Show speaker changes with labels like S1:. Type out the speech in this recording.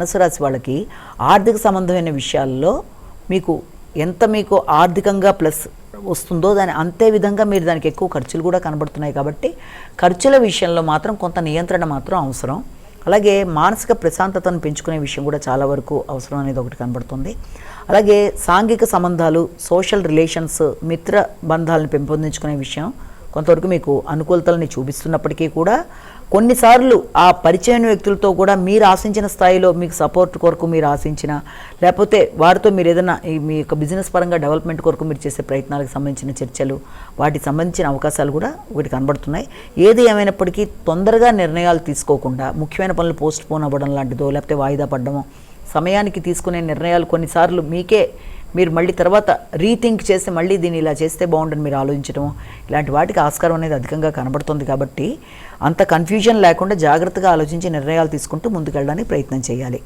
S1: ధనుసు రాశి వాళ్ళకి ఆర్థిక సంబంధమైన విషయాల్లో మీకు ఆర్థికంగా ప్లస్ వస్తుందో అంతే విధంగా మీరు దానికి ఎక్కువ ఖర్చులు కూడా కనబడుతున్నాయి. కాబట్టి ఖర్చుల విషయంలో మాత్రం కొంత నియంత్రణ మాత్రం అవసరం. అలాగే మానసిక ప్రశాంతతను పెంచుకునే విషయం కూడా చాలా వరకు అవసరం అనేది ఒకటి కనబడుతుంది. అలాగే సాంఘిక సంబంధాలు, సోషల్ రిలేషన్స్, మిత్ర బంధాలను పెంపొందించుకునే విషయం కొంతవరకు మీకు అనుకూలతల్ని చూపిస్తున్నప్పటికీ కూడా కొన్నిసార్లు ఆ పరిచయమైన వ్యక్తులతో కూడా మీరు ఆశించిన స్థాయిలో మీకు సపోర్ట్ కొరకు మీరు ఆశించిన, లేకపోతే వారితో మీరు ఏదైనా మీ యొక్క బిజినెస్ పరంగా డెవలప్మెంట్ కొరకు మీరు చేసే ప్రయత్నాలకు సంబంధించిన చర్చలు, వాటికి సంబంధించిన అవకాశాలు కూడా ఒకటి కనబడుతున్నాయి. ఏది ఏమైనప్పటికీ తొందరగా నిర్ణయాలు తీసుకోకుండా ముఖ్యమైన పనులు పోస్ట్ పోన్ అవ్వడం లాంటిదో, లేకపోతే వాయిదా పడడమో, సమయానికి తీసుకునే నిర్ణయాలు కొన్నిసార్లు మీరు మళ్ళీ తర్వాత రీథింక్ చేసి మళ్ళీ దీన్ని ఇలా చేస్తే బాగుండని మీరు ఆలోచించడం, ఇలాంటి వాటికి ఆస్కారం అనేది అధికంగా కనబడుతుంది. కాబట్టి అంత కన్ఫ్యూజన్ లేకుండా జాగ్రత్తగా ఆలోచించి నిర్ణయాలు తీసుకుంటూ ముందుకెళ్ళడానికి ప్రయత్నం చేయాలి.